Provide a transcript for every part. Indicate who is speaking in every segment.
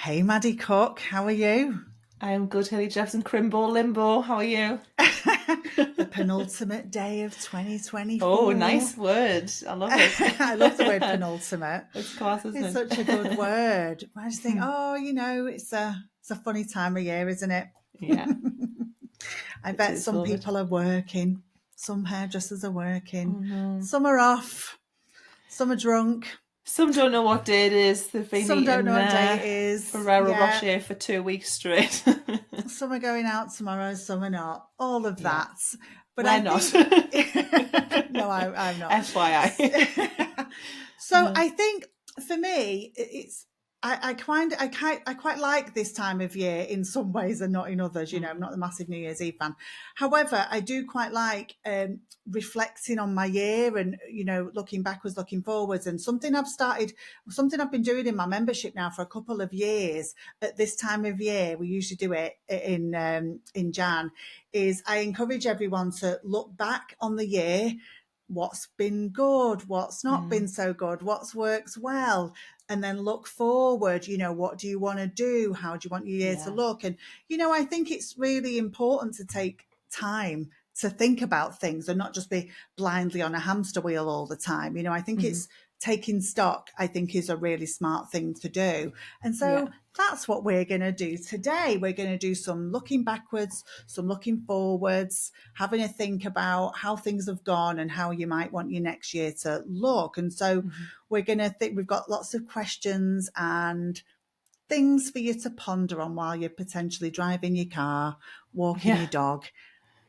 Speaker 1: Hey, Maddie Cook, how are you?
Speaker 2: I am good, Hayley Jeffson, Crimbo Limbo. How are you?
Speaker 1: The penultimate day of
Speaker 2: Oh,
Speaker 1: 2024.
Speaker 2: nice word. I love it.
Speaker 1: I love the word penultimate.
Speaker 2: It's class,
Speaker 1: It's
Speaker 2: isn't
Speaker 1: such a good
Speaker 2: it?
Speaker 1: word. I just think, it's a funny time of year, isn't it?
Speaker 2: Yeah,
Speaker 1: I
Speaker 2: it
Speaker 1: bet
Speaker 2: is,
Speaker 1: some
Speaker 2: love it.
Speaker 1: people are working, some hairdressers are
Speaker 2: Oh
Speaker 1: working,
Speaker 2: no.
Speaker 1: some are off, some are drunk,
Speaker 2: Some don't know what day it is. They've been
Speaker 1: some don't know
Speaker 2: eating
Speaker 1: what day it is.
Speaker 2: Ferrero
Speaker 1: Yeah,
Speaker 2: Rocher for 2 weeks straight.
Speaker 1: some are going out tomorrow, some are not. All of
Speaker 2: Yeah,
Speaker 1: that. But I
Speaker 2: we're not.
Speaker 1: think, no, I'm not.
Speaker 2: FYI.
Speaker 1: So
Speaker 2: No.
Speaker 1: I think for me, it's I quite like this time of year in some ways and not in others. I'm
Speaker 2: Mm.
Speaker 1: not a massive New Year's Eve fan. However, I do quite like reflecting on my year and looking backwards, looking forwards. And something I've been doing in my membership now for a couple of years. At this time of year, we usually do it in Jan. Is I encourage everyone to look back on the year, what's been good, what's not been
Speaker 2: Mm.
Speaker 1: so good, what's worked well, and then look forward. What do you want to do? How do you want your year to
Speaker 2: Yeah.
Speaker 1: look? And I think it's really important to take time to think about things and not just be blindly on a hamster wheel all the time. I think
Speaker 2: Hmm.
Speaker 1: it's taking stock, I think, is a really smart thing to do. And
Speaker 2: Yeah.
Speaker 1: so that's what we're going to do today. We're going to do some looking backwards, some looking forwards, having a think about how things have gone and how you might want your next year to look. And so
Speaker 2: Hmm.
Speaker 1: we're going to think, we've got lots of questions and things for you to ponder on while you're potentially driving your car, walking
Speaker 2: Yeah.
Speaker 1: your dog,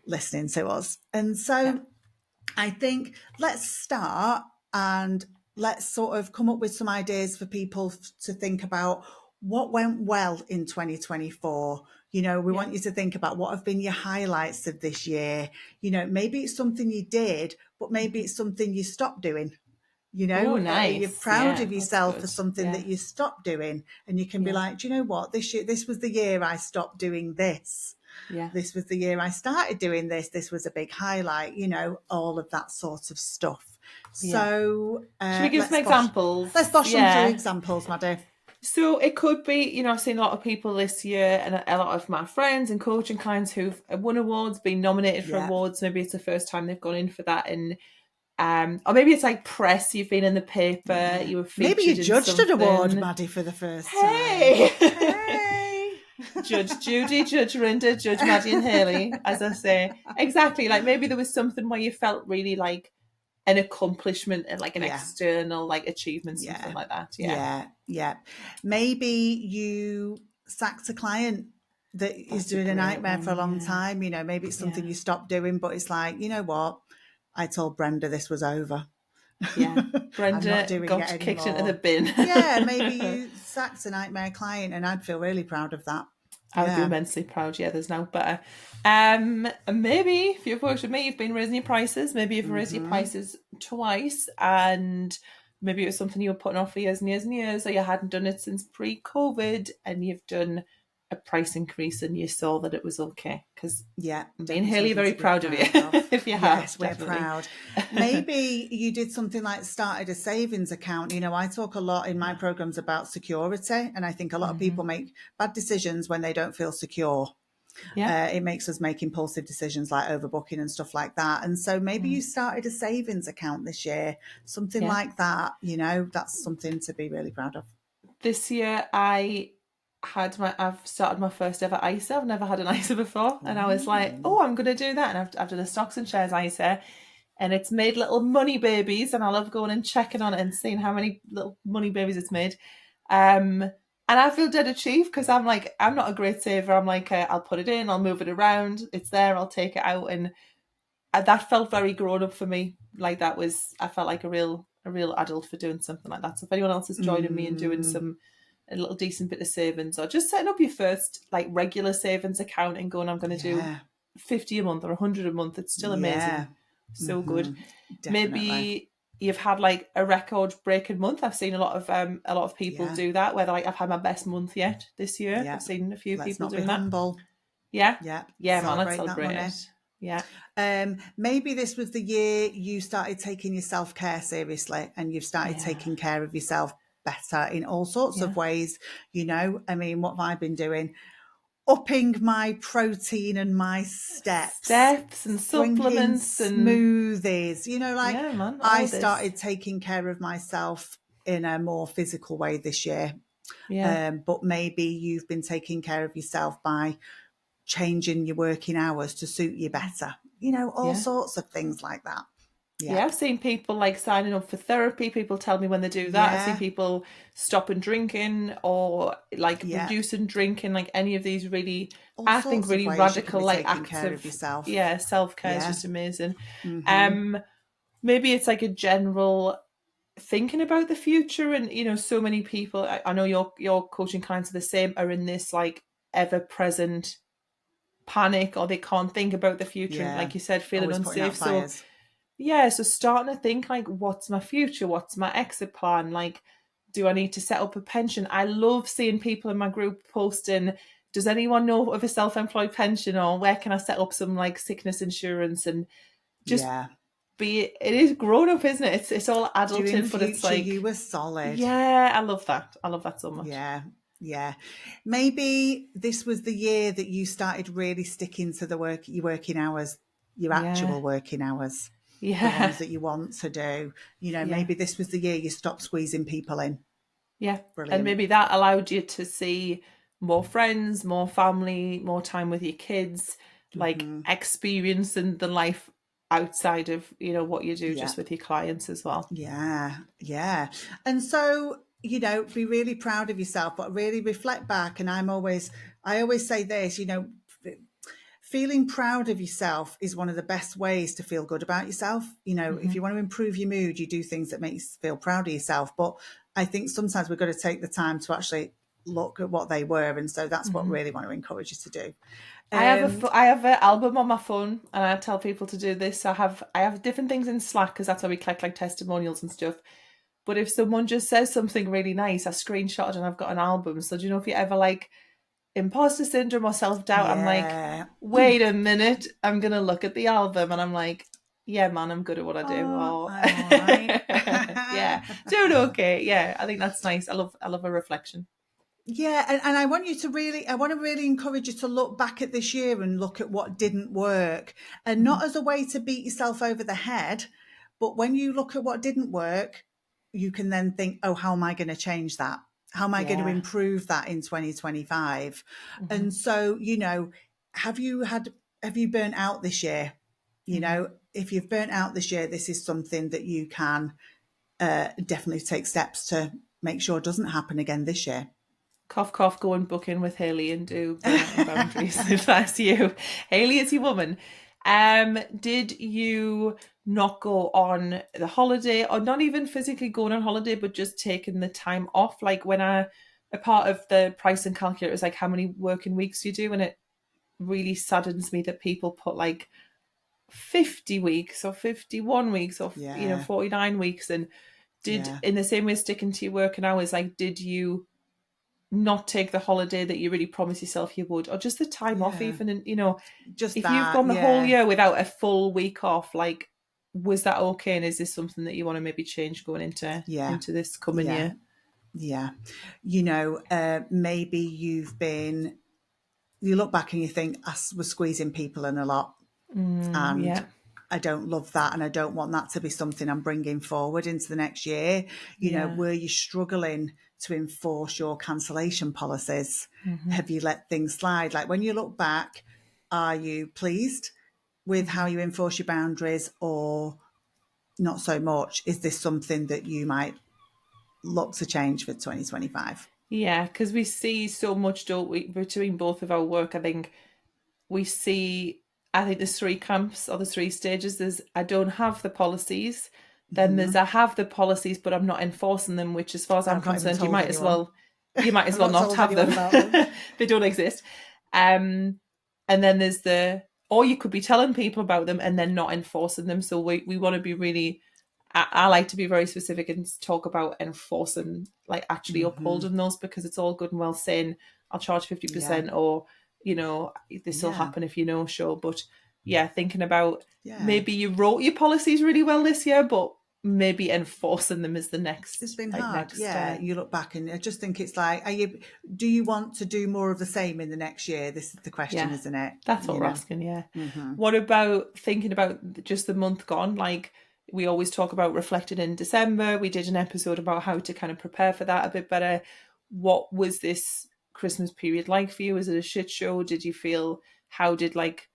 Speaker 1: listening to us. And
Speaker 2: Yeah.
Speaker 1: so I think let's start and let's sort of come up with some ideas for people to think about what went well in 2024. We
Speaker 2: Yeah.
Speaker 1: want you to think about what have been your highlights of this year. Maybe it's something you did, but maybe
Speaker 2: Hmm.
Speaker 1: it's something you stopped doing.
Speaker 2: Oh,
Speaker 1: You're
Speaker 2: nice.
Speaker 1: proud
Speaker 2: Yeah,
Speaker 1: of
Speaker 2: that's
Speaker 1: yourself for
Speaker 2: good.
Speaker 1: something
Speaker 2: Yeah.
Speaker 1: that you stopped doing, and you can be
Speaker 2: Yeah.
Speaker 1: like, do you know what? This was the year I stopped doing this.
Speaker 2: Yeah.
Speaker 1: This was the year I started doing this. This was a big highlight, all of that sort of stuff.
Speaker 2: Yeah.
Speaker 1: So
Speaker 2: Should we give some
Speaker 1: let's
Speaker 2: examples?
Speaker 1: bosh them through
Speaker 2: Yeah.
Speaker 1: examples, Maddie.
Speaker 2: So it could be, I've seen a lot of people this year and a lot of my friends and coaching clients who've won awards, been nominated for
Speaker 1: Yeah.
Speaker 2: awards. Maybe it's the first time they've gone in for that. And or maybe it's like press, you've been in the paper,
Speaker 1: Yeah.
Speaker 2: you were
Speaker 1: Maybe you
Speaker 2: featured in
Speaker 1: judged an award,
Speaker 2: something.
Speaker 1: Maddie, for the first time.
Speaker 2: Hey!
Speaker 1: Hey.
Speaker 2: Judge Judy, Judge Rinda, Judge Maddie and Hayley, as I say. Exactly. Like maybe there was something where you felt really like an accomplishment and like an
Speaker 1: Yeah.
Speaker 2: external like achievement, something
Speaker 1: Yeah.
Speaker 2: like that. Yeah.
Speaker 1: Yeah. Yeah. Maybe you sacked a client that is
Speaker 2: That's a
Speaker 1: doing a
Speaker 2: great
Speaker 1: nightmare for a
Speaker 2: one.
Speaker 1: long
Speaker 2: Yeah.
Speaker 1: time. Maybe it's something
Speaker 2: Yeah.
Speaker 1: you stopped doing, but it's like, you know what? I told Brenda this was over.
Speaker 2: Yeah.
Speaker 1: I'm not
Speaker 2: Brenda
Speaker 1: doing it
Speaker 2: got kicked into the
Speaker 1: anymore.
Speaker 2: bin.
Speaker 1: Yeah, maybe you sacked a nightmare client, and I'd feel really proud of that.
Speaker 2: I would be
Speaker 1: Yeah.
Speaker 2: immensely proud. Yeah, there's no better. And maybe if you've worked with me, you've been raising your prices. Maybe you've raised your
Speaker 1: Mm-hmm.
Speaker 2: prices twice, and maybe it was something you were putting off for years and years and years, or you hadn't done it since pre-COVID, and you've done a price increase, and you saw that it was okay. Because
Speaker 1: Yeah,
Speaker 2: me and
Speaker 1: definitely
Speaker 2: Haley are
Speaker 1: something
Speaker 2: very
Speaker 1: to be
Speaker 2: proud of you
Speaker 1: proud of.
Speaker 2: if you have,
Speaker 1: Yes, we're
Speaker 2: definitely.
Speaker 1: proud. Maybe you did something like started a savings account. I talk a lot in my
Speaker 2: Yeah.
Speaker 1: programs about security, and I think a lot of
Speaker 2: Mm-hmm.
Speaker 1: people make bad decisions when they don't feel secure.
Speaker 2: Yeah.
Speaker 1: It makes us make impulsive decisions like overbooking and stuff like that. And so maybe you
Speaker 2: Mm.
Speaker 1: started a savings account this year, something
Speaker 2: Yeah.
Speaker 1: like that. That's something to be really proud of.
Speaker 2: This year I've started my first ever ISA. I've never had an ISA before. And I was like,
Speaker 1: Mm.
Speaker 2: oh, I'm going to do that. And I've done a stocks and shares ISA. And it's made little money babies. And I love going and checking on it and seeing how many little money babies it's made. And I feel dead achieved because I'm like, I'm not a great saver. I'm like, I'll put it in, I'll move it around. It's there, I'll take it out. And that felt very grown up for me. Like I felt like a real adult for doing something like that. So if anyone else is joining me and doing
Speaker 1: Mm.
Speaker 2: a little decent bit of savings, or just setting up your first like regular savings account and going, I'm going to do
Speaker 1: Yeah.
Speaker 2: 50 a month or 100 a month, it's still
Speaker 1: Yeah.
Speaker 2: amazing. So good.
Speaker 1: Mm-hmm. Definitely.
Speaker 2: Maybe you've had like a record breaking month. I've seen a lot of people
Speaker 1: Yeah.
Speaker 2: do that, where they're like, I've had my best month yet this year.
Speaker 1: Yeah.
Speaker 2: I've seen a few
Speaker 1: Let's
Speaker 2: people
Speaker 1: not be
Speaker 2: doing that.
Speaker 1: humble.
Speaker 2: Yeah.
Speaker 1: Yeah.
Speaker 2: Yeah, man, let's
Speaker 1: Celebrate that
Speaker 2: celebrate
Speaker 1: money.
Speaker 2: it. Yeah.
Speaker 1: Maybe this was the year you started taking your self-care seriously and you've started
Speaker 2: Yeah.
Speaker 1: taking care of yourself better in all sorts
Speaker 2: Yeah.
Speaker 1: of ways. You know, I mean, what have I been doing? Upping my protein and my
Speaker 2: Steps and
Speaker 1: drinking
Speaker 2: supplements and
Speaker 1: smoothies, you know, like
Speaker 2: yeah, man, all
Speaker 1: I
Speaker 2: of this.
Speaker 1: started taking care of myself in a more physical way this year.
Speaker 2: Yeah.
Speaker 1: But maybe you've been taking care of yourself by changing your working hours to suit you better, you know, all
Speaker 2: Yeah.
Speaker 1: sorts of things like that.
Speaker 2: Yeah, I've seen people like signing up for therapy. People tell me when they do that. I've seen
Speaker 1: Yeah.
Speaker 2: people stopping drinking or like
Speaker 1: Yeah.
Speaker 2: reducing drinking, like any of these really,
Speaker 1: All
Speaker 2: I think,
Speaker 1: sorts of
Speaker 2: really
Speaker 1: ways you can
Speaker 2: radical,
Speaker 1: be
Speaker 2: like
Speaker 1: taking
Speaker 2: acts
Speaker 1: care of
Speaker 2: of,
Speaker 1: yourself.
Speaker 2: yeah, self-care is
Speaker 1: Yeah.
Speaker 2: just amazing.
Speaker 1: Mm-hmm.
Speaker 2: Maybe it's like a general thinking about the future, and you know, so many people, I know your coaching clients are the same, are in this like ever-present panic, or they can't think about the future, and
Speaker 1: Yeah.
Speaker 2: like you said, feeling
Speaker 1: Always putting out
Speaker 2: unsafe. So
Speaker 1: fires.
Speaker 2: yeah, so starting to think like, what's my future? What's my exit plan? Like, do I need to set up a pension? I love seeing people in my group posting, does anyone know of a self-employed pension, or where can I set up some like sickness insurance? And just
Speaker 1: Yeah.
Speaker 2: it is grown up, isn't it? It's all
Speaker 1: Doing
Speaker 2: adulting, but it's
Speaker 1: future
Speaker 2: like,
Speaker 1: you were solid.
Speaker 2: yeah, I love that. I love that so much.
Speaker 1: Yeah. Yeah. Maybe this was the year that you started really sticking to your working hours, your
Speaker 2: Yeah.
Speaker 1: actual working hours, the
Speaker 2: Yeah.
Speaker 1: ones that you want to do. You know,
Speaker 2: Yeah.
Speaker 1: maybe this was the year you stopped squeezing people in.
Speaker 2: Yeah. And
Speaker 1: Brilliant.
Speaker 2: maybe that allowed you to see more friends, more family, more time with your kids, like
Speaker 1: Mm-hmm.
Speaker 2: experiencing the life outside of, you know, what you do
Speaker 1: Yeah.
Speaker 2: just with your clients as well.
Speaker 1: Yeah. Yeah. And so, you know, be really proud of yourself, but really reflect back. And I always say this, you know, feeling proud of yourself is one of the best ways to feel good about yourself. You know, if
Speaker 2: Mm-hmm.
Speaker 1: you want to improve your mood, you do things that make you feel proud of yourself. But I think sometimes we've got to take the time to actually look at what they were. And so that's what I
Speaker 2: Mm-hmm.
Speaker 1: really want to encourage you to do.
Speaker 2: I have an album on my phone, and I tell people to do this. I have different things in Slack because that's how we collect like testimonials and stuff. But if someone just says something really nice, I screenshot it and I've got an album. So do you know if you ever like imposter syndrome or self doubt? I'm like,
Speaker 1: Yeah.
Speaker 2: wait a minute, I'm gonna look at the album, and I'm like, yeah, man, I'm good at what I do.
Speaker 1: Oh,
Speaker 2: Or
Speaker 1: I'm all right.
Speaker 2: yeah, doing okay. Yeah, I think that's nice. I love a reflection.
Speaker 1: Yeah, and I want you to really, I want to really encourage you to look back at this year and look at what didn't work, and
Speaker 2: Mm-hmm.
Speaker 1: not as a way to beat yourself over the head, but when you look at what didn't work, you can then think, oh, how am I going to change that? How am I going to
Speaker 2: Yeah.
Speaker 1: improve that in 2025?
Speaker 2: Mm-hmm.
Speaker 1: And so, you know, have you burnt out this year? You
Speaker 2: Mm-hmm.
Speaker 1: know, if you've burnt out this year, this is something that you can definitely take steps to make sure doesn't happen again this year.
Speaker 2: Cough, cough, go and book in with Hayley and do burnout and boundaries if that's you. Hayley is your woman. Did you not go on the holiday, or not even physically going on holiday, but just taking the time off? Like when a part of the pricing calculator is like how many working weeks you do, and it really saddens me that people put like 50 weeks or 51 weeks or you know
Speaker 1: Yeah,
Speaker 2: 49 weeks. And did,
Speaker 1: yeah,
Speaker 2: in the same way, sticking to your working hours, like did you not take the holiday that you really promised yourself you would, or just the time off
Speaker 1: yeah.
Speaker 2: even? And you know,
Speaker 1: Just
Speaker 2: if you've
Speaker 1: that,
Speaker 2: gone the whole
Speaker 1: yeah,
Speaker 2: year without a full week off, like, was that okay? And is this something that you want to maybe change going
Speaker 1: yeah,
Speaker 2: into this coming
Speaker 1: yeah,
Speaker 2: year?
Speaker 1: yeah. You know, maybe you look back and you think, I was squeezing people in a lot, and
Speaker 2: Yeah,
Speaker 1: I don't love that, and I don't want that to be something I'm bringing forward into the next year. You know,
Speaker 2: yeah.
Speaker 1: were you struggling to enforce your cancellation policies?
Speaker 2: Mm-hmm.
Speaker 1: Have you let things slide? Like when you look back, are you pleased with how
Speaker 2: Mm-hmm.
Speaker 1: you enforce your boundaries, or not so much? Is this something that you might look to change for 2025?
Speaker 2: Yeah, because we see so much, don't we, between both of our work? I think we see, I think there's three camps or the three stages. There's, I don't have the policies. Then there's,
Speaker 1: Mm-hmm.
Speaker 2: I have the policies, but I'm not enforcing them, which as far as I'm
Speaker 1: I've not even
Speaker 2: concerned,
Speaker 1: told anyone.
Speaker 2: you might as
Speaker 1: I've
Speaker 2: well
Speaker 1: not
Speaker 2: not
Speaker 1: told
Speaker 2: have
Speaker 1: anyone
Speaker 2: them.
Speaker 1: about them.
Speaker 2: They don't exist. And then there's the, or you could be telling people about them and then not enforcing them. So we want to be really, I like to be very specific and talk about enforcing, like actually
Speaker 1: Mm-hmm.
Speaker 2: upholding those, because it's all good and well saying I'll charge
Speaker 1: Yeah,
Speaker 2: 50%, or you know, this will
Speaker 1: yeah,
Speaker 2: happen if you know show. But yeah, thinking about
Speaker 1: yeah,
Speaker 2: maybe you wrote your policies really well this year, but maybe enforcing them is the next,
Speaker 1: It's been
Speaker 2: like,
Speaker 1: hard.
Speaker 2: next
Speaker 1: Yeah, you look back and I just think it's like, do you want to do more of the same in the next year? This is the question,
Speaker 2: yeah,
Speaker 1: isn't it?
Speaker 2: that's what
Speaker 1: You
Speaker 2: we're
Speaker 1: know.
Speaker 2: asking. Yeah.
Speaker 1: Mm-hmm.
Speaker 2: What about thinking about just the month gone? Like, we always talk about reflecting in December. We did an episode about how to kind of prepare for that a bit better. What was this Christmas period like for you? Was it a shit show? Did you feel, how did like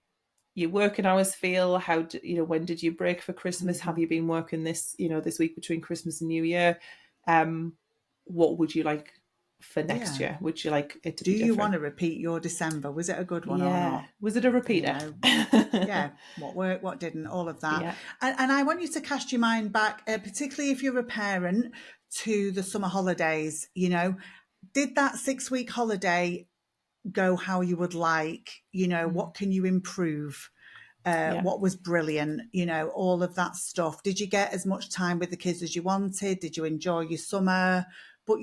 Speaker 2: your working hours feel? How did, when did you break for Christmas?
Speaker 1: Mm-hmm.
Speaker 2: Have you been working this week between Christmas and New Year? What would you like for next
Speaker 1: Yeah.
Speaker 2: year? Would you like it to
Speaker 1: Do
Speaker 2: be
Speaker 1: you want
Speaker 2: different?
Speaker 1: to repeat your December? Was it a good one or
Speaker 2: Yeah.
Speaker 1: not?
Speaker 2: Was it a
Speaker 1: You
Speaker 2: repeater?
Speaker 1: know, yeah, what worked, what didn't, all of that.
Speaker 2: Yeah.
Speaker 1: And I want you to cast your mind back, particularly if you're a parent, to the summer holidays. Did that 6-week holiday go how you would like? What can you improve?
Speaker 2: Yeah.
Speaker 1: What was brilliant? All of that stuff. Did you get as much time with the kids as you wanted? Did you enjoy your summer? But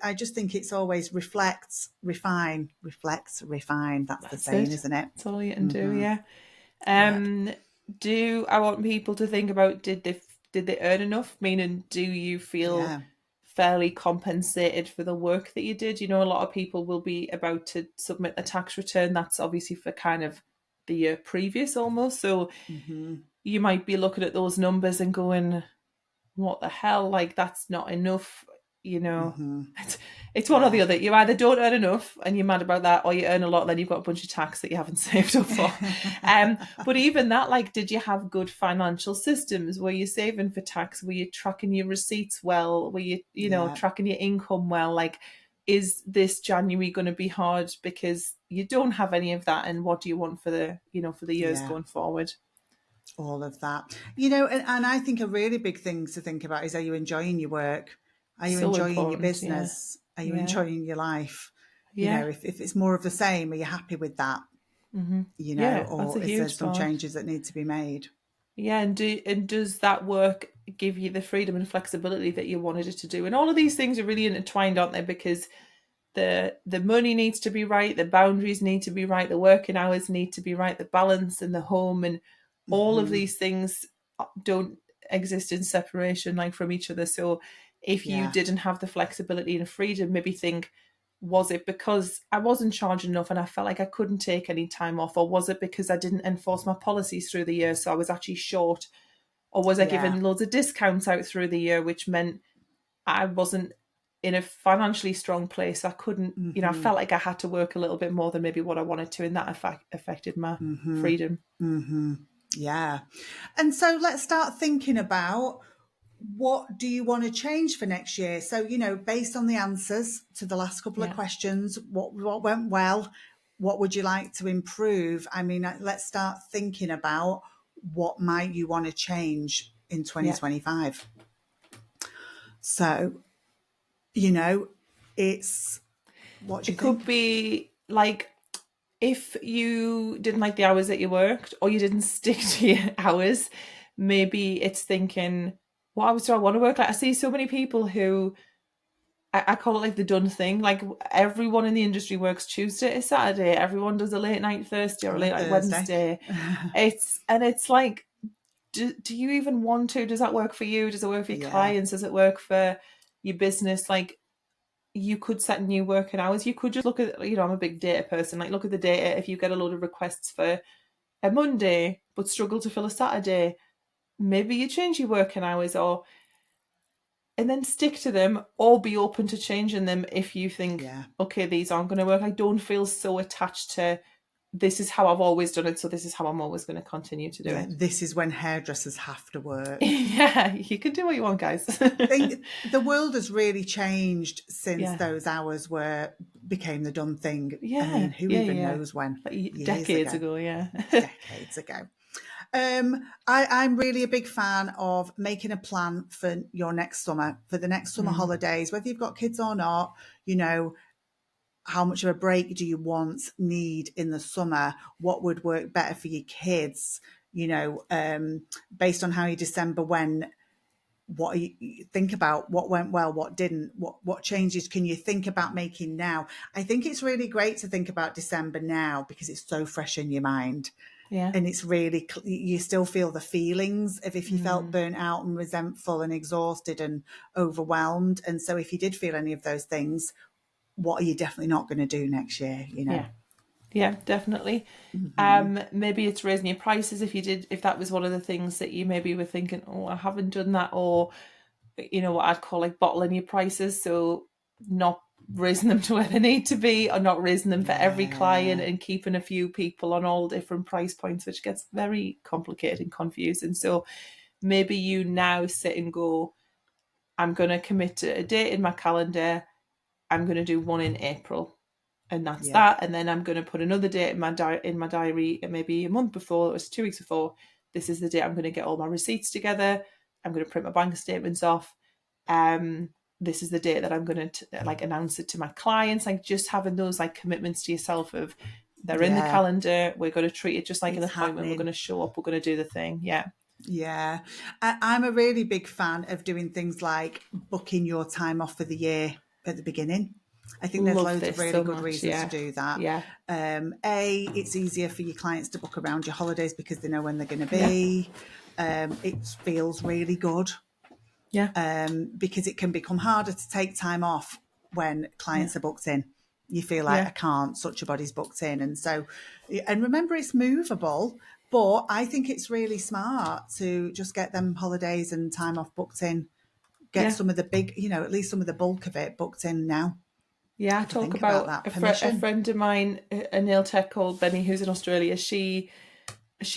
Speaker 1: I just think it's always reflects, refine, reflects, refine. That's the
Speaker 2: That's
Speaker 1: saying,
Speaker 2: it.
Speaker 1: isn't it?
Speaker 2: That's all you can do. Yeah.
Speaker 1: Yep.
Speaker 2: Do I want people to think about, did they earn enough? Meaning, do you feel
Speaker 1: Yeah.
Speaker 2: fairly compensated for the work that you did? A lot of people will be about to submit a tax return. That's obviously for kind of the year previous almost. So
Speaker 1: Mm-hmm.
Speaker 2: you might be looking at those numbers and going, what the hell? Like, that's not enough. you know,
Speaker 1: Mm-hmm.
Speaker 2: it's, it's one or the
Speaker 1: Yeah.
Speaker 2: other. You either don't earn enough and you're mad about that, or you earn a lot and then you've got a bunch of tax that you haven't saved up for. But even that, like, did you have good financial systems? Were you saving for tax? Were you tracking your receipts well? Were you,
Speaker 1: Yeah.
Speaker 2: tracking your income well? Like, is this January going to be hard because you don't have any of that? And what do you want for the years
Speaker 1: Yeah.
Speaker 2: going forward?
Speaker 1: All of that. And I think a really big thing to think about is, are you enjoying your work? Are you
Speaker 2: So
Speaker 1: enjoying your
Speaker 2: important. Yeah.
Speaker 1: business? Are you
Speaker 2: Yeah.
Speaker 1: enjoying your life?
Speaker 2: Yeah.
Speaker 1: If it's more of the same, are you happy with that?
Speaker 2: Mm-hmm. Yeah, that's a
Speaker 1: Or is there
Speaker 2: huge
Speaker 1: some
Speaker 2: part.
Speaker 1: changes that need to be made?
Speaker 2: Yeah, and does that work give you the freedom and flexibility that you wanted it to do? And all of these things are really intertwined, aren't they? Because the money needs to be right, the boundaries need to be right, the working hours need to be right, the balance and the home, and all of
Speaker 1: Mm-hmm.
Speaker 2: these things don't exist in separation, like, from each other. So if you
Speaker 1: Yeah.
Speaker 2: didn't have the flexibility and freedom, maybe think, was it because I wasn't charging enough and I felt like I couldn't take any time off? Or was it because I didn't enforce my policies through the year, so I was actually short? Or was I
Speaker 1: Yeah.
Speaker 2: giving loads of discounts out through the year, which meant I wasn't in a financially strong place? I couldn't, I
Speaker 1: Mm-hmm.
Speaker 2: felt like I had to work a little bit more than maybe what I wanted to, and that affected my
Speaker 1: Mm-hmm.
Speaker 2: freedom.
Speaker 1: Mm-hmm. Yeah. And so let's start thinking about, what do you want to change for next year? So, based on the answers to the last couple of
Speaker 2: Yeah.
Speaker 1: questions, what went well? What would you like to improve? I mean, let's start thinking about, what might you want to change in
Speaker 2: Yeah.
Speaker 1: 2025. So, it's, what do you
Speaker 2: It could
Speaker 1: think?
Speaker 2: be like, if you didn't like the hours that you worked, or you didn't stick to your hours, maybe it's thinking, what hours do I want to work? Like, I see so many people who, I call it like the done thing. Like, everyone in the industry works Tuesday to Saturday. Everyone does a late night Thursday or a
Speaker 1: On a
Speaker 2: late night
Speaker 1: Thursday.
Speaker 2: Wednesday. It's like, do you even want to? Does that work for you? Does it work for your
Speaker 1: Yeah.
Speaker 2: clients? Does it work for your business? Like, you could set new working hours. You could just look at, I'm a big data person. Like, look at the data. If you get a load of requests for a Monday but struggle to fill a Saturday, maybe you change your working hours, and then stick to them, or be open to changing them if you think,
Speaker 1: Yeah.
Speaker 2: okay, these aren't going to work. I don't feel so attached to, this is how I've always done it, so this is how I'm always going to continue to do
Speaker 1: Yeah.
Speaker 2: it.
Speaker 1: This is when hairdressers have to work.
Speaker 2: Yeah, you can do what you want, guys.
Speaker 1: I think the world has really changed since
Speaker 2: Yeah.
Speaker 1: those hours became the done thing. I
Speaker 2: Yeah,
Speaker 1: mean, who
Speaker 2: yeah,
Speaker 1: even
Speaker 2: yeah.
Speaker 1: knows when?
Speaker 2: Like,
Speaker 1: Years
Speaker 2: decades
Speaker 1: ago.
Speaker 2: ago, yeah.
Speaker 1: Decades ago. I'm really a big fan of making a plan for your next summer, for the next summer holidays, whether you've got kids or not. How much of a break do you need in the summer? What would work better for your kids? Based on how your December went, what you think about, what went well, what didn't, what changes can you think about making now? I think it's really great to think about December now, because it's so fresh in your mind.
Speaker 2: Yeah.
Speaker 1: And it's really, you still feel the feelings of if you felt burnt out and resentful and exhausted and overwhelmed. And so if you did feel any of those things, what are you definitely not going to do next year, you know?
Speaker 2: Yeah, definitely. Maybe it's raising your prices if that was one of the things that you maybe were thinking, oh, I haven't done that, or you know what I'd call like bottling your prices, so not raising them to where they need to be, or not raising them for every client, and keeping a few people on all different price points, which gets very complicated and confusing. So maybe you now sit and go, I'm going to commit to a date in my calendar. I'm going to do one in April, and that's that. And then I'm going to put another date in my diary, maybe a month before, or 2 weeks before. This is the date I'm going to get all my receipts together. I'm going to print my bank statements off. This is the date that I'm going to like announce it to my clients. Like just having those like commitments to yourself of they're in the calendar. We're going to treat it just like an appointment. Happening. We're going to show up. We're going to do the thing.
Speaker 1: Yeah. I'm a really big fan of doing things like booking your time off for the year at the beginning. I think there's loads of really good reasons to do that. It's easier for your clients to book around your holidays because they know when they're going to be. It feels really good. Because it can become harder to take time off when clients are booked in. You feel like I can't, such a body's booked in. And so, and remember it's movable, but I think it's really smart to just get them holidays and time off booked in, get some of the big, you know, at least some of the bulk of it booked in now.
Speaker 2: Yeah, I talk about a friend of mine, a nail tech called Benny, who's in Australia. She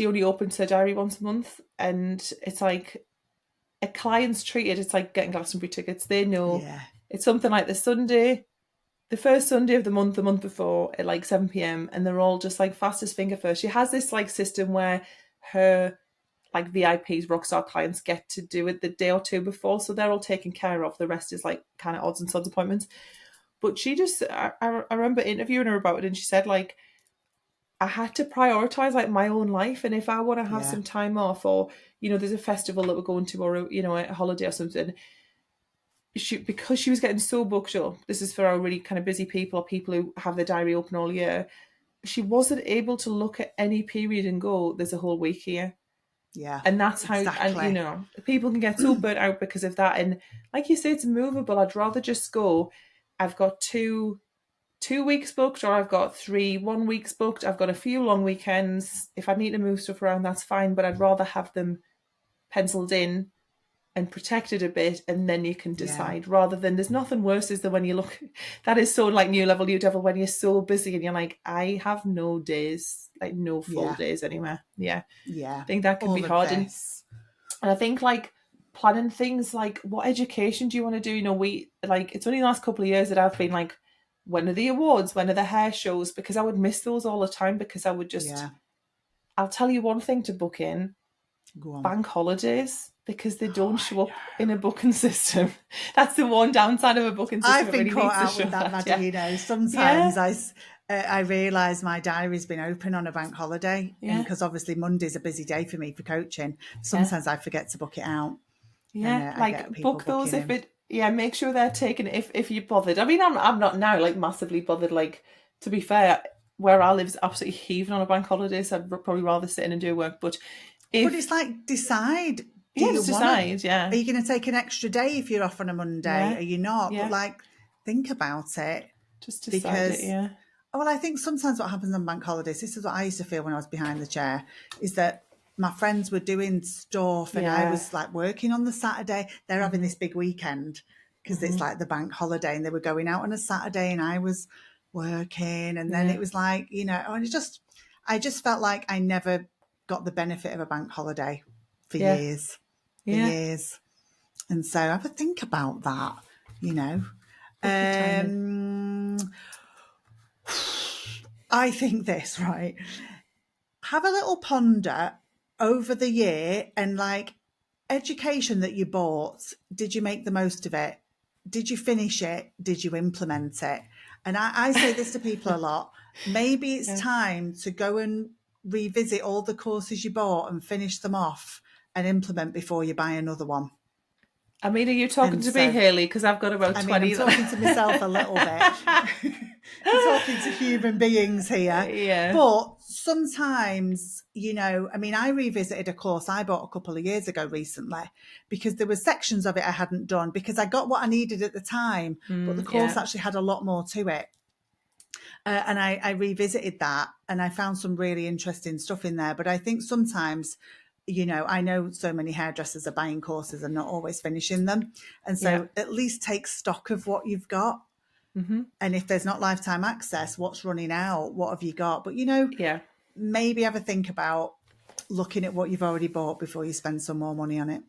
Speaker 2: only opens her diary once a month, and it's like a client's treated. It's like getting Glastonbury tickets. They know it's something like the first Sunday of the month before at like 7 p.m. and they're all just like fastest finger first. She has this like system where her like VIPs, rockstar clients get to do it the day or two before, so they're all taken care of. The rest is like kind of odds and sods appointments. But she just, I remember interviewing her about it, and she said like, I had to prioritize like my own life, and if I want to have some time off, or you know, there's a festival that we're going to, or you know, a holiday or something. Because she was getting so booked up. This is for our really kind of busy people, or people who have their diary open all year. She wasn't able to look at any period and go, "There's a whole week here."
Speaker 1: Yeah,
Speaker 2: and that's how, and you know, people can get so burnt out because of that. And like you say, it's movable. I'd rather just go, I've got 2 weeks booked, or I've got 1 weeks booked. I've got a few long weekends. If I need to move stuff around, that's fine. But I'd rather have them penciled in and protected a bit, and then you can decide, rather than, there's nothing worse is that when you look, that is so like New Level, New Devil, when you're so busy and you're like, I have no days, like no full days anywhere. I think that can be hard. And I think like planning things like, what education do you want to do? You know, it's only the last couple of years that I've been like, when are the awards, when are the hair shows, because I would miss those all the time, because I would just I'll tell you one thing to book in: bank holidays, because they don't show up in a booking system. That's the one downside of a booking system.
Speaker 1: I've been caught out with that, Maddi. You know, sometimes I realise my diary's been open on a bank holiday, and because obviously Monday's a busy day for me for coaching, sometimes I forget to book it out.
Speaker 2: Yeah, and, like book those if it. Yeah, make sure they're taken if you're bothered. I mean, I'm not now like massively bothered. Like, to be fair, where I live is absolutely heaving on a bank holiday, so I'd probably rather sit in and do work. But
Speaker 1: it's like decide. Are you going to take an extra day if you're off on a Monday? Are you not? But like, think about it.
Speaker 2: Just decide it,
Speaker 1: Well, I think sometimes what happens on bank holidays, this is what I used to feel when I was behind the chair, is that my friends were doing stuff and I was like working on the Saturday. They're having this big weekend because it's like the bank holiday, and they were going out on a Saturday and I was working. And then it was like, you know, and I just felt like I never got the benefit of a bank holiday for years. And so have a think about that, you know. I think this, right? Have a little ponder over the year, and like, education that you bought, did you make the most of it? Did you finish it? Did you implement it? And I say this to people a lot. Maybe it's time to go and revisit all the courses you bought and finish them off and implement before you buy another one.
Speaker 2: I mean, are you talking to me, Hayley? Because I've got about 20.
Speaker 1: I'm talking to myself a little bit. I'm talking to human beings here.
Speaker 2: Yeah.
Speaker 1: But sometimes, I mean, I revisited a course I bought a couple of years ago recently because there were sections of it I hadn't done because I got what I needed at the time, but the course actually had a lot more to it. And I revisited that and I found some really interesting stuff in there. But I think sometimes, I know so many hairdressers are buying courses and not always finishing them. And so at least take stock of what you've got.
Speaker 2: Mm-hmm.
Speaker 1: And if there's not lifetime access, what's running out? What have you got? But, maybe have a think about looking at what you've already bought before you spend some more money on it.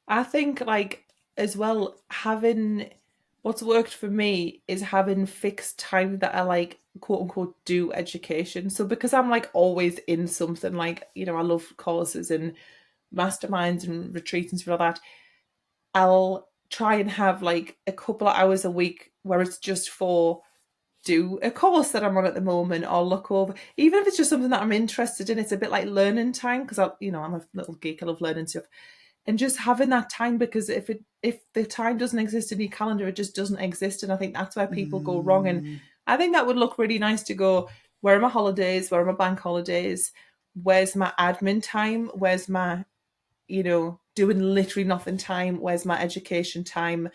Speaker 2: I think, like, as well, what's worked for me is having fixed time that I, like, quote unquote do education. So because I'm, like, always in something, like, I love courses and masterminds and retreats and stuff like that, I'll try and have, like, a couple of hours a week where it's just for do a course that I'm on at the moment or look over, even if it's just something that I'm interested in. It's a bit like learning time because I'm a little geek. I love learning stuff. And just having that time, because if the time doesn't exist in your calendar, it just doesn't exist. And I think that's where people go wrong. And I think that would look really nice to go, where are my holidays? Where are my bank holidays? Where's my admin time? Where's my, doing literally nothing time? Where's my education time?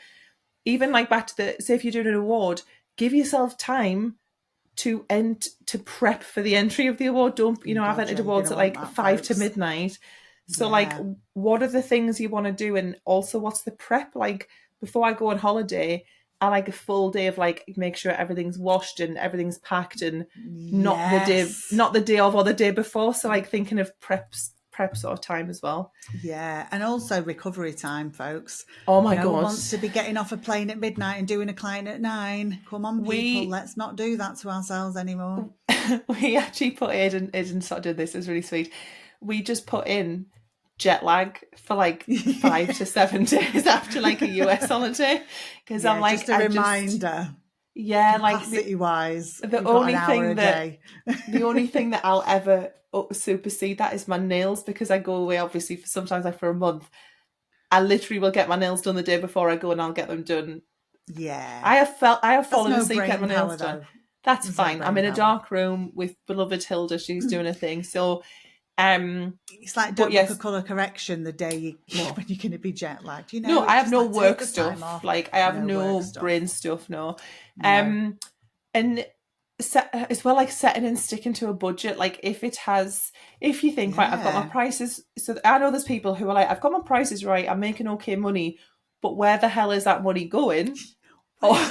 Speaker 2: Even like back to say if you're doing an award, give yourself time to prep for the entry of the award. Don't, I've entered awards at like 5 to midnight. So like, what are the things you want to do? And also what's the prep? Like before I go on holiday, I like a full day of like, make sure everything's washed and everything's packed and not the day of or the day before. So like thinking of prep sort of time as well.
Speaker 1: Yeah, and also recovery time, folks.
Speaker 2: Oh my God.
Speaker 1: No one wants to be getting off a plane at midnight and doing a client at 9. Come on, people, let's not do that to ourselves anymore.
Speaker 2: We actually put Aiden sort of did this, it was really sweet. We just put in jet lag for like 5 to 7 days after like a US holiday. Because I'm like,
Speaker 1: just a reminder.
Speaker 2: Capacity
Speaker 1: wise,
Speaker 2: the only thing that I'll ever supersede that is my nails, because I go away obviously for sometimes like for a month. I literally will get my nails done the day before I go and I'll get them done.
Speaker 1: Yeah,
Speaker 2: I have fallen asleep getting my nails done. That's fine. I'm in a dark room with beloved Hilda. She's doing a thing. So
Speaker 1: it's like don't book a colour correction the day when you're going to be jet lagged.
Speaker 2: No, I have no work stuff. Like I have no brain stuff. No. And as well, like setting and sticking to a budget. Like if you think, right, I've got my prices. So I know there's people who are like, I've got my prices right, I'm making okay money, but where the hell is that money going?
Speaker 1: Where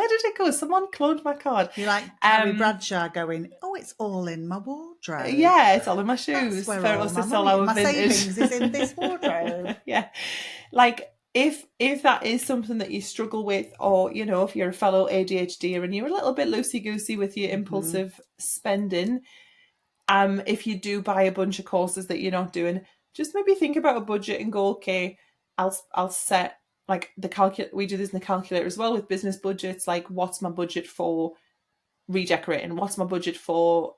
Speaker 1: did it go?
Speaker 2: Someone cloned my card.
Speaker 1: You're like Carrie Bradshaw going, it's all in my wardrobe.
Speaker 2: Yeah, it's all in my shoes.
Speaker 1: My savings is in this wardrobe.
Speaker 2: Yeah. Like if that is something that you struggle with, or if you're a fellow ADHDer and you're a little bit loosey-goosey with your impulsive spending, if you do buy a bunch of courses that you're not doing, just maybe think about a budget and go, okay, I'll set like we do this in the calculator as well with business budgets. Like what's my budget for redecorating? What's my budget for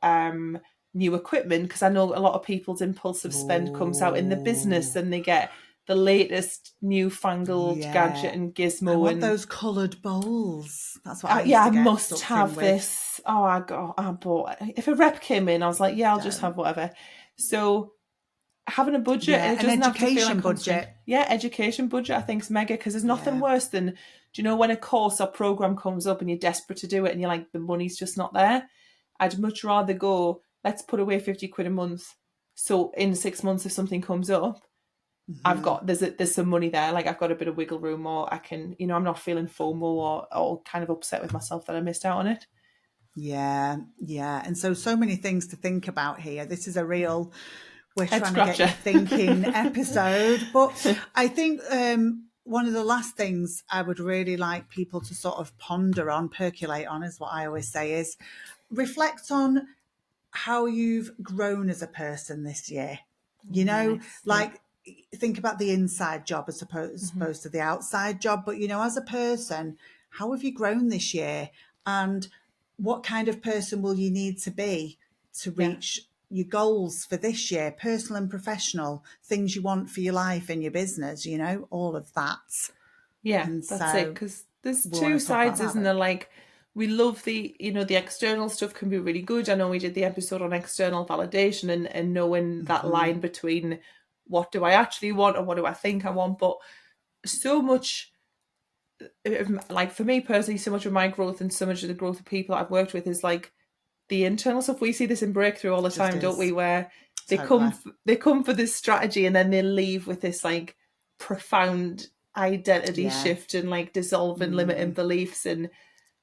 Speaker 2: new equipment? Because I know a lot of people's impulsive spend comes out in the business and they get the latest newfangled gadget and gizmo.
Speaker 1: I want those coloured bowls. That's what
Speaker 2: I must have this. Oh, I bought. If a rep came in, I was like, I'll just have whatever. So having a budget, and it doesn't have to feel like budget. Education budget I think is mega, because there's nothing worse than, when a course or program comes up and you're desperate to do it and you're like, the money's just not there. I'd much rather go, let's put away 50 quid a month, so in 6 months if something comes up, I've got there's some money there, like I've got a bit of wiggle room, or I can, I'm not feeling FOMO or kind of upset with myself that I missed out on it. And so many things to think about here. This is a real we're trying to get you thinking episode. But I think one of the last things I would really like people to sort of ponder on, percolate on, is what I always say, is reflect on how you've grown as a person this year. Think about the inside job as opposed to the outside job. But, as a person, how have you grown this year? And what kind of person will you need to be to reach your goals for this year, personal and professional, things you want for your life and your business, all of that. Yeah, and that's it. Because there's two sides, isn't there? Like we love the, the external stuff can be really good. I know we did the episode on external validation and knowing that line between what do I actually want and what do I think I want. But so much, like for me personally, so much of my growth and so much of the growth of people I've worked with is like the internal stuff. We see this in Breakthrough all the time, don't we? Where they come for this strategy and then they leave with this like profound identity shift and like dissolving limiting beliefs. And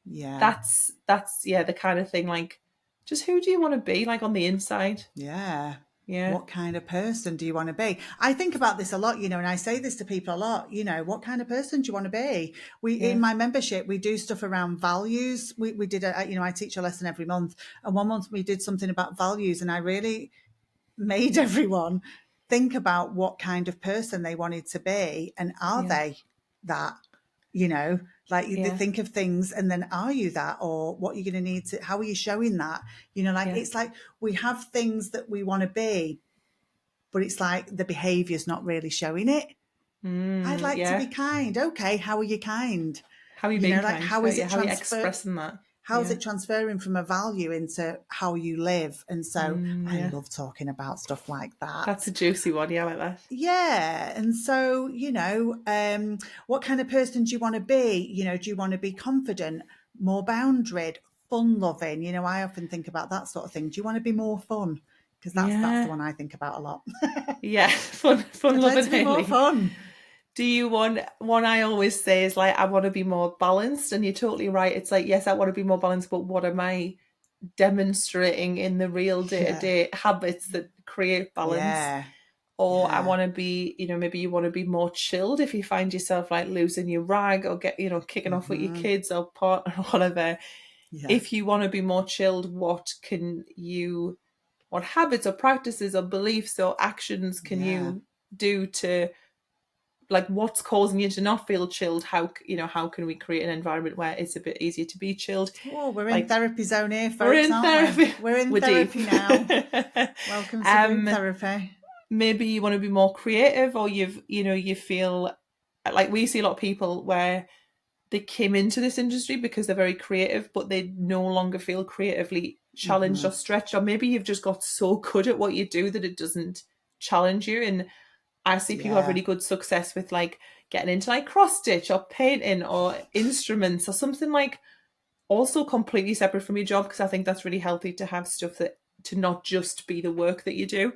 Speaker 2: that's the kind of thing, like, just who do you want to be, like, on the inside?
Speaker 1: What kind of person do you want to be? I think about this a lot, and I say this to people a lot, what kind of person do you want to be? In my membership, we do stuff around values. We did I teach a lesson every month, and one month we did something about values, and I really made everyone think about what kind of person they wanted to be, and are they that, they think of things, and then are you that, or what you're going to need to, how are you showing that? It's like we have things that we want to be, but it's like the behavior's not really showing it. I'd like to be kind. Okay, how are you kind?
Speaker 2: How are you being kind?
Speaker 1: How is it
Speaker 2: how are you expressing that?
Speaker 1: How's it transferring from a value into how you live? And so I love talking about stuff like that.
Speaker 2: That's a juicy one. Yeah, I like that.
Speaker 1: Yeah. And so, what kind of person do you want to be? Do you want to be confident, more boundaried, fun loving? I often think about that sort of thing. Do you want to be more fun? Because that's the one I think about a lot.
Speaker 2: Fun loving.
Speaker 1: Be more fun.
Speaker 2: Do you want, one I always say is like, I want to be more balanced. And you're totally right. It's like, yes, I want to be more balanced, but what am I demonstrating in the real day-to-day habits that create balance? Or I want to be, maybe you want to be more chilled if you find yourself like losing your rag or kicking off with your kids or partner or whatever. If you want to be more chilled, what habits or practices or beliefs or actions can you do to, like, what's causing you to not feel chilled? How can we create an environment where it's a bit easier to be chilled?
Speaker 1: Oh, we're in therapy zone here, folks. We're in therapy. We're in therapy now. Welcome to group therapy.
Speaker 2: Maybe you want to be more creative, or you feel like, we see a lot of people where they came into this industry because they're very creative, but they no longer feel creatively challenged or stretched. Or maybe you've just got so good at what you do that it doesn't challenge you. And I see people have really good success with like getting into like cross stitch or painting or instruments or something, like also completely separate from your job, because I think that's really healthy to have stuff that to not just be the work that you do.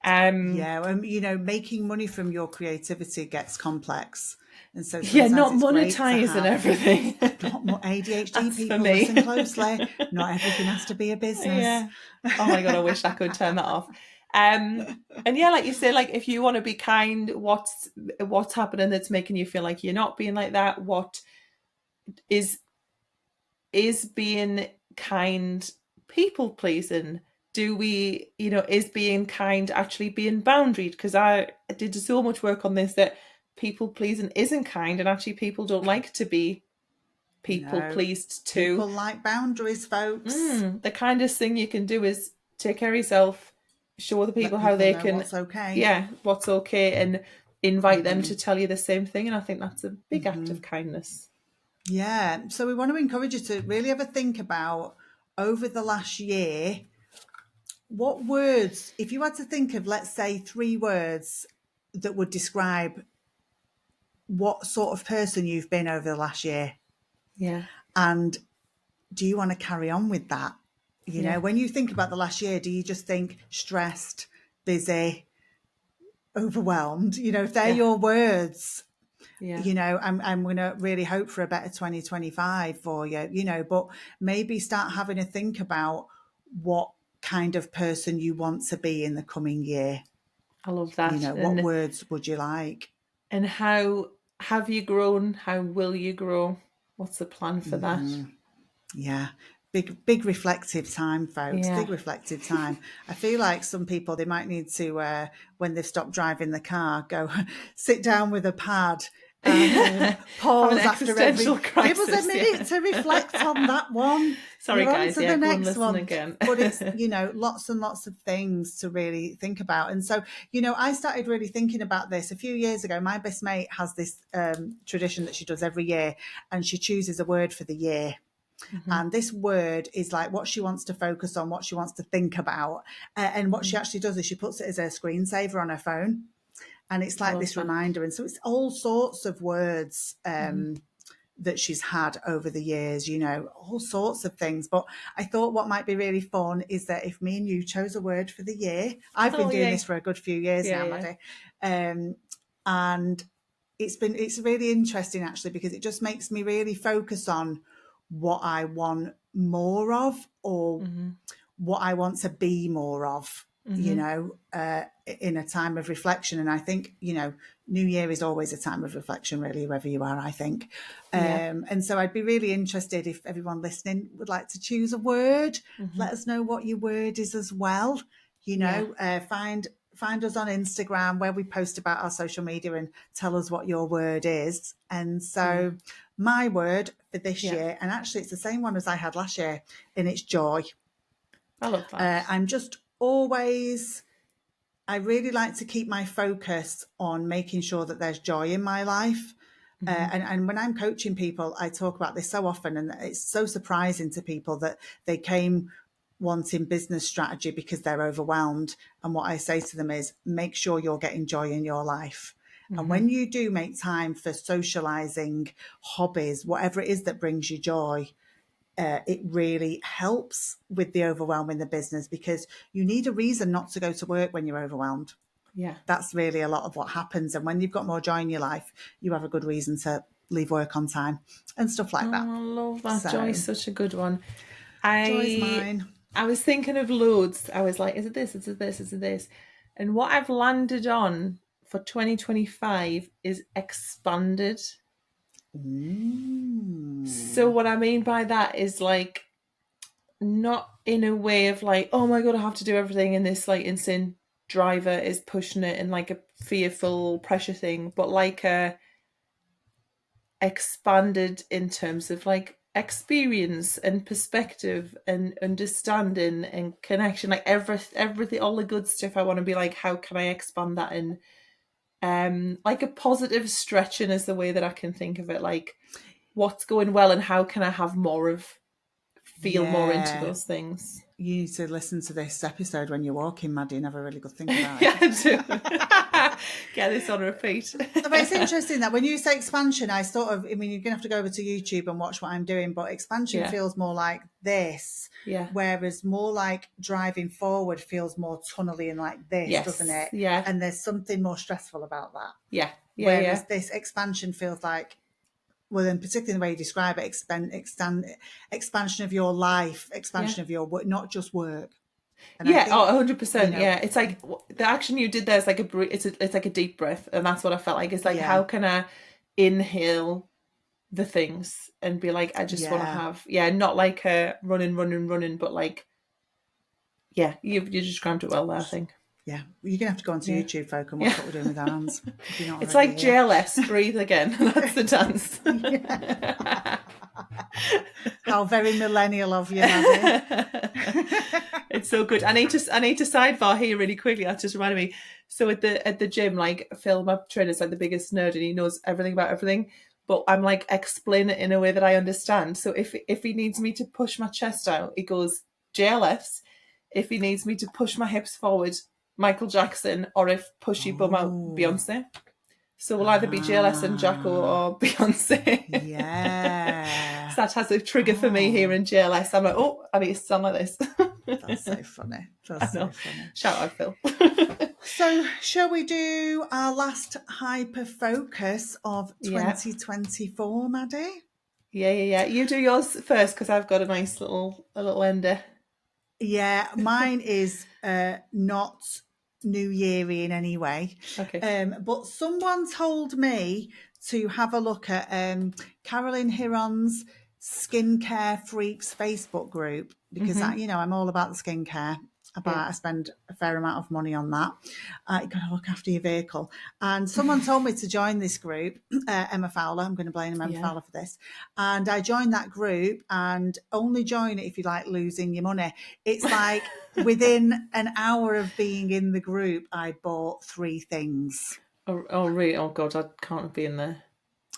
Speaker 1: Making money from your creativity gets complex. And so
Speaker 2: not monetizing everything.
Speaker 1: Not ADHD people, listen closely. Not everything has to be a business.
Speaker 2: Oh my God, I wish I could turn that off. And like you say, like, if you want to be kind, what's happening that's making you feel like you're not being like that? What is being kind people pleasing? Do we, is being kind actually being boundaried? Because I did so much work on this, that people pleasing isn't kind, and actually people don't like to be pleased too.
Speaker 1: People like boundaries, folks.
Speaker 2: The kindest thing you can do is take care of yourself, show the people how they can,
Speaker 1: what's okay.
Speaker 2: What's okay, and invite them to tell you the same thing. And I think that's a big act of kindness.
Speaker 1: Yeah. So we want to encourage you to really have a think about, over the last year, what words, if you had to think of, let's say, 3 words that would describe what sort of person you've been over the last year.
Speaker 2: Yeah.
Speaker 1: And do you want to carry on with that? When you think about the last year, do you just think stressed, busy, overwhelmed? If they're your words, I'm going to really hope for a better 2025 for you, but maybe start having a think about what kind of person you want to be in the coming year.
Speaker 2: I love that.
Speaker 1: What words would you like?
Speaker 2: And how have you grown? How will you grow? What's the plan for that?
Speaker 1: Yeah. Big reflective time, folks. Big reflective time. I feel like some people, they might need to, when they've stopped driving the car, go sit down with a pad and pause after every crisis. Give us a minute to reflect on that one.
Speaker 2: Sorry,
Speaker 1: You're
Speaker 2: guys.
Speaker 1: On to the next
Speaker 2: listen
Speaker 1: one
Speaker 2: again.
Speaker 1: But it's, lots and lots of things to really think about. And so, I started really thinking about this a few years ago. My best mate has this tradition that she does every year, and she chooses a word for the year. And this word is like what she wants to focus on, what she wants to think about. And what she actually does is she puts it as a screensaver on her phone. And it's like this reminder. And so it's all sorts of words that she's had over the years, you know, all sorts of things. But I thought what might be really fun is that if me and you chose a word for the year, I've been doing this for a good few years now, Maddi. And it's really interesting actually, because it just makes me really focus on what I want more of, or what I want to be more of, you know, in a time of reflection. And I think, you know, New Year is always a time of reflection, really, wherever you are, I think. And so I'd be really interested if everyone listening would like to choose a word. Let us know what your word is as well. You know, find us on Instagram, where we post about our social media, and tell us what your word is. And so my word for this year, and actually it's the same one as I had last year, and it's joy.
Speaker 2: I love that.
Speaker 1: I'm just always, I really like to keep my focus on making sure that there's joy in my life. And when I'm coaching people, I talk about this so often, and it's so surprising to people that they came wanting business strategy because they're overwhelmed. And what I say to them is, make sure you're getting joy in your life. And when you do make time for socializing, hobbies, whatever it is that brings you joy, it really helps with the overwhelm in the business, because you need a reason not to go to work when you're overwhelmed.
Speaker 2: Yeah.
Speaker 1: That's really a lot of what happens. And when you've got more joy in your life, you have a good reason to leave work on time and stuff like that.
Speaker 2: I love that. Joy's such a good one.
Speaker 1: Joy's mine.
Speaker 2: I was thinking of loads. I was like, is it this? Is it this? Is it this? And what I've landed on for 2025 is expanded. So what I mean by that is like, not in a way of like, oh my God, I have to do everything, and this like insane driver is pushing it, and like a fearful pressure thing, but like a expanded in terms of like experience and perspective and understanding and connection, like everything, all the good stuff. I want to be like, how can I expand that in like a positive stretching is the way that I can think of it, like what's going well and how can I have more of, feel more into those things.
Speaker 1: You need to listen to this episode when you're walking, Maddi, and have a really good think about it.
Speaker 2: Yeah, I do. Get this on repeat.
Speaker 1: But it's interesting that when you say expansion, I mean, you're going to have to go over to YouTube and watch what I'm doing, but expansion feels more like this.
Speaker 2: Yeah.
Speaker 1: Whereas more like driving forward feels more tunnely and like this, doesn't it?
Speaker 2: Yeah.
Speaker 1: And there's something more stressful about that.
Speaker 2: Yeah.
Speaker 1: Whereas this expansion feels like, well, in particular the way you describe it, expansion of your life, expansion of your work, not just work.
Speaker 2: And yeah, 100%. Yeah, it's like the action you did there is like it's like a deep breath, and that's what I felt like. It's like, how can I inhale the things and be like, I just want to have, not like a running, but like, you just crammed it well there, I think.
Speaker 1: Yeah, you're gonna have to go onto YouTube, folk, and watch what we're doing with our hands.
Speaker 2: It's like JLS, breathe again. That's the dance.
Speaker 1: How very millennial of you, Maddi.
Speaker 2: It's so good. I need to sidebar here really quickly. That just reminded me. So at the gym, like Phil, my trainer's like the biggest nerd, and he knows everything about everything. But I'm like, explain it in a way that I understand. So if he needs me to push my chest out, he goes JLS. If he needs me to push my hips forward, Michael Jackson, or if push your bum out, Beyonce. So we'll either be JLS and Jacko or Beyonce.
Speaker 1: Yeah.
Speaker 2: So that has a trigger for me here in JLS. I'm like, oh, I need to sound like this.
Speaker 1: That's so funny. That's so funny.
Speaker 2: Shout out, Phil.
Speaker 1: So shall we do our last hyper focus of 2024, Maddi?
Speaker 2: Yeah. You do yours first, because I've got a nice little ender.
Speaker 1: Yeah, mine is not New Year-y in any way.
Speaker 2: Okay.
Speaker 1: But someone told me to have a look at Carolyn Hiron's Skincare Freaks Facebook group, because I'm all about the skincare. I spend a fair amount of money on that. You've got to look after your vehicle. And someone told me to join this group, Emma Fowler. I'm going to blame Emma Fowler for this. And I joined that group, and only join it if you like losing your money. It's like within an hour of being in the group, I bought 3 things.
Speaker 2: Oh, really? Oh, God, I can't be in there.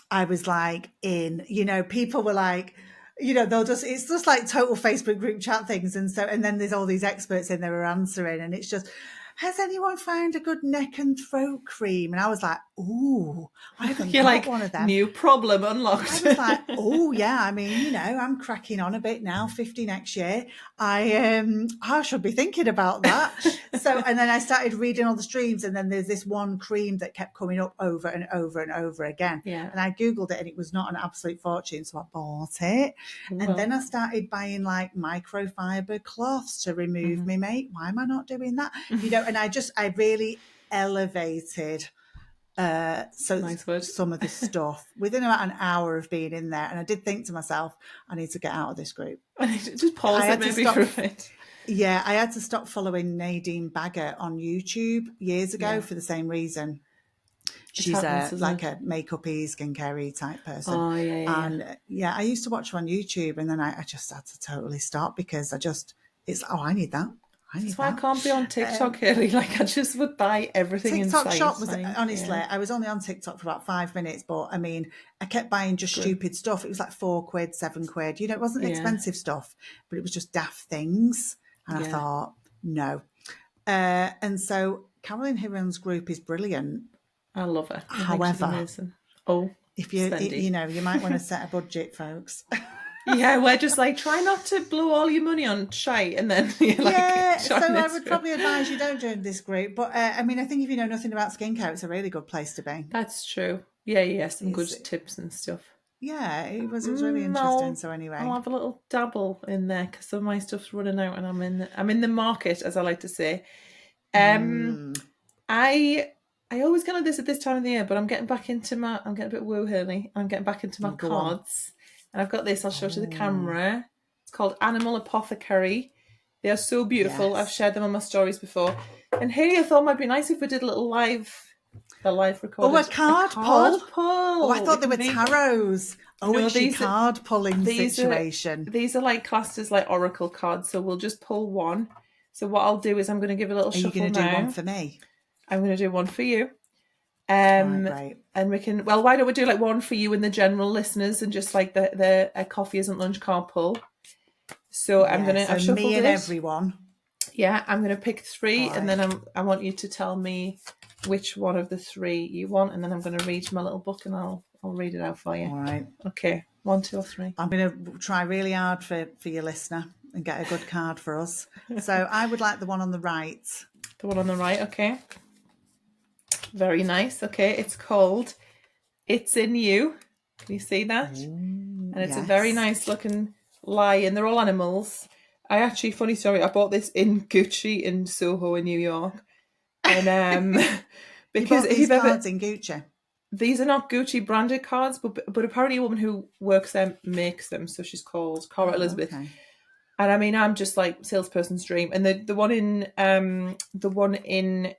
Speaker 1: I was like people were like, it's just like total Facebook group chat things. And then there's all these experts in there who are answering, and it's just, has anyone found a good neck and throat cream? And I was like, ooh, I haven't
Speaker 2: You're
Speaker 1: got
Speaker 2: like,
Speaker 1: one of them.
Speaker 2: new problem unlocked.
Speaker 1: I was like, oh yeah, I mean, I'm cracking on a bit now, 50 next year. I should be thinking about that. So, and then I started reading all the streams, and then there's this one cream that kept coming up over and over and over again.
Speaker 2: Yeah.
Speaker 1: And I Googled it, and it was not an absolute fortune. So I bought it.
Speaker 2: Well.
Speaker 1: And then I started buying like microfiber cloths to remove me, mate. Why am I not doing that? And I really elevated
Speaker 2: Nice word.
Speaker 1: some of the stuff within about an hour of being in there. And I did think to myself, I need to get out of this group.
Speaker 2: Just pause it maybe for a bit.
Speaker 1: Yeah, I had to stop following Nadine Baggett on YouTube years ago for the same reason. She's like a makeup-y, skincare-y type person.
Speaker 2: Oh, yeah.
Speaker 1: And I used to watch her on YouTube, and then I just had to totally stop because I need that.
Speaker 2: That's why I can't be on TikTok, Hayley. Like, I just would buy everything in sight.
Speaker 1: TikTok shop was, honestly, I was only on TikTok for about 5 minutes, but I mean, I kept buying just stupid stuff. It was like £4, £7. It wasn't expensive stuff, but it was just daft things. And I thought, no. And so Caroline Hirron's group is brilliant.
Speaker 2: I love her.
Speaker 1: However, if you might want to set a budget, folks.
Speaker 2: Yeah, we're just like, try not to blow all your money on shite, and then
Speaker 1: so I would probably advise you don't join this group. But I mean, I think if you know nothing about skincare, it's a really good place to be.
Speaker 2: That's true. Yeah, some good tips and stuff.
Speaker 1: Yeah, it was really interesting. So anyway,
Speaker 2: I'll have a little dabble in there because some of my stuff's running out, and I'm in the market, as I like to say. I always get like this at this time of the year, but I'm getting a bit woo, Hayley. I'm getting back into my cards. And I've got this, I'll show to the camera. It's called Animal Apothecary. They are so beautiful. Yes. I've shared them on my stories before. And Hayley, I thought it might be nice if we did a little live recording.
Speaker 1: Oh, a card pull? Oh, I thought they were tarots. Oh, no, it's a card pulling situation.
Speaker 2: These are like classed as like oracle cards, so we'll just pull one. So what I'll do is I'm going to give a little shuffle now. Are you going to do
Speaker 1: one for me?
Speaker 2: I'm going to do one for you.
Speaker 1: Right.
Speaker 2: And we can, why don't we do like one for you and the general listeners and just like the coffee isn't lunch card pull. So I'm going to, I've shuffled
Speaker 1: me and everyone.
Speaker 2: Yeah, I'm going to pick 3 and then I want you to tell me which one of the 3 you want, and then I'm going to read my little book and I'll read it out for you.
Speaker 1: All right.
Speaker 2: Okay, 1, 2 or 3.
Speaker 1: I'm going to try really hard for your listener and get a good card for us. So I would like the one on the right.
Speaker 2: The one on the right, okay. Very nice. Okay, it's called It's in You. Can you see that? And it's a very nice looking lion. They're all animals. I actually, funny story, I bought this in Gucci in Soho in New York. And because
Speaker 1: if you've ever cards in Gucci.
Speaker 2: These are not Gucci branded cards, but apparently a woman who works there makes them. So she's called Cora Elizabeth. Okay. And I mean, I'm just like salesperson's dream. And the one in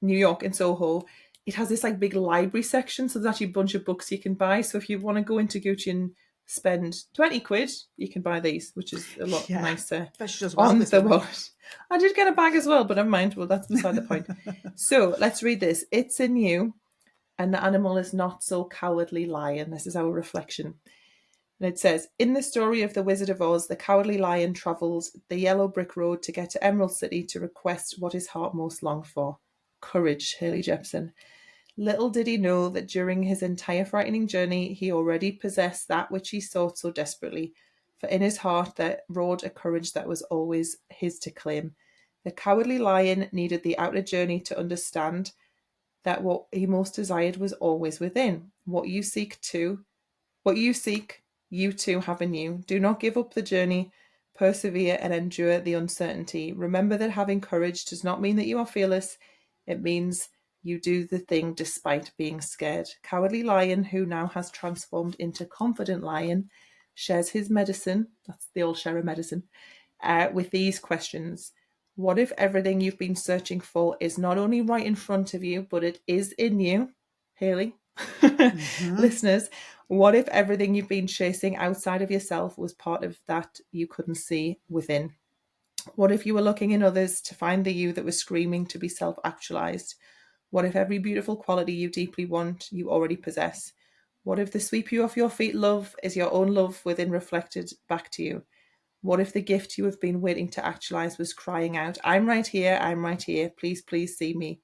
Speaker 2: New York in Soho, it has this like big library section, so there's actually a bunch of books you can buy. So if you want to go into Gucci and spend 20 quid, you can buy these, which is a lot nicer. On the wallet. I did get a bag as well, but never mind. Well, that's beside the point. So let's read this. It's in you, and the animal is not so cowardly lion. This is our reflection. And it says, in the story of the Wizard of Oz, the cowardly lion travels the yellow brick road to get to Emerald City to request what his heart most longed for. Courage, Hayley Jepson. Little did he know that during his entire frightening journey, he already possessed that which he sought so desperately, for in his heart there rode a courage that was always his to claim. The cowardly lion needed the outer journey to understand that what he most desired was always within. What you seek, you too have in you. Do not give up the journey. Persevere and endure the uncertainty. Remember that having courage does not mean that you are fearless. It means you do the thing despite being scared. Cowardly lion, who now has transformed into confident lion, shares his medicine, that's the old share of medicine, with these questions. What if everything you've been searching for is not only right in front of you, but it is in you? Hayley, listeners, what if everything you've been chasing outside of yourself was part of that you couldn't see within? What if you were looking in others to find the you that was screaming to be self-actualized? What if every beautiful quality you deeply want, you already possess? What if the sweep you off your feet love is your own love within reflected back to you? What if the gift you have been waiting to actualize was crying out, I'm right here, please, please see me?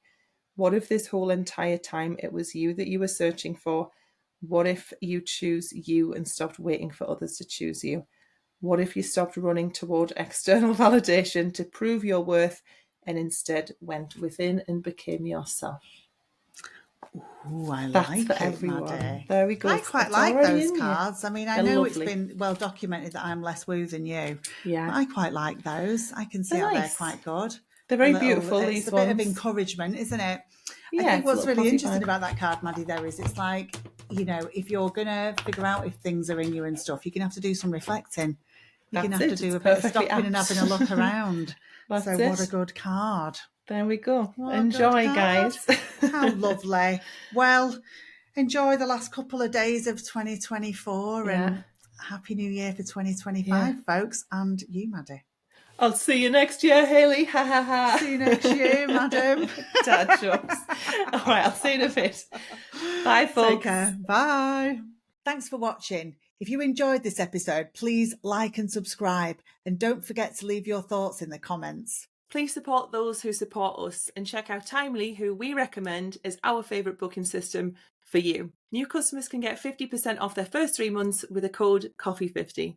Speaker 2: What if this whole entire time it was you that you were searching for? What if you choose you and stopped waiting for others to choose you? What if you stopped running toward external validation to prove your worth and instead went within and became yourself?
Speaker 1: Ooh, I
Speaker 2: That's
Speaker 1: like
Speaker 2: for
Speaker 1: it,
Speaker 2: everyone.
Speaker 1: Maddie.
Speaker 2: There we go.
Speaker 1: I quite
Speaker 2: It's
Speaker 1: like
Speaker 2: already
Speaker 1: those
Speaker 2: in you.
Speaker 1: cards. I mean, I
Speaker 2: They're
Speaker 1: know
Speaker 2: lovely.
Speaker 1: it's been well documented that I'm less woo than you,
Speaker 2: Yeah.
Speaker 1: but I quite like those. I can see
Speaker 2: They're
Speaker 1: how
Speaker 2: nice.
Speaker 1: they're quite good.
Speaker 2: They're very
Speaker 1: A little,
Speaker 2: beautiful,
Speaker 1: it's
Speaker 2: these
Speaker 1: a bit of
Speaker 2: ones.
Speaker 1: encouragement, isn't it? I
Speaker 2: Yeah,
Speaker 1: think
Speaker 2: it's a
Speaker 1: what's
Speaker 2: little
Speaker 1: really
Speaker 2: posy
Speaker 1: interesting
Speaker 2: vibe.
Speaker 1: about that card, Maddie, there is it's like, you know, if you're going to figure out if things are in you and stuff, you're going to have to do some reflecting. You're going to have to do a bit of stopping and having a look around.
Speaker 2: That's
Speaker 1: so
Speaker 2: it.
Speaker 1: what a good card.
Speaker 2: There we go.
Speaker 1: What a
Speaker 2: Enjoy,
Speaker 1: good
Speaker 2: guys.
Speaker 1: card. How lovely. Well, enjoy the last couple of days of 2024 and Happy New Year for 2025, folks. And you, Maddie.
Speaker 2: I'll see you next year, Hayley. Ha ha ha.
Speaker 1: See you next year, madam.
Speaker 2: Dad jokes. All right, I'll see you in a bit. Bye, folks.
Speaker 1: Take care. Bye. Thanks for watching. If you enjoyed this episode, please like and subscribe. And don't forget to leave your thoughts in the comments.
Speaker 2: Please support those who support us and check out Timely, who we recommend as our favourite booking system for you. New customers can get 50% off their first 3 months with the code COFFEE50.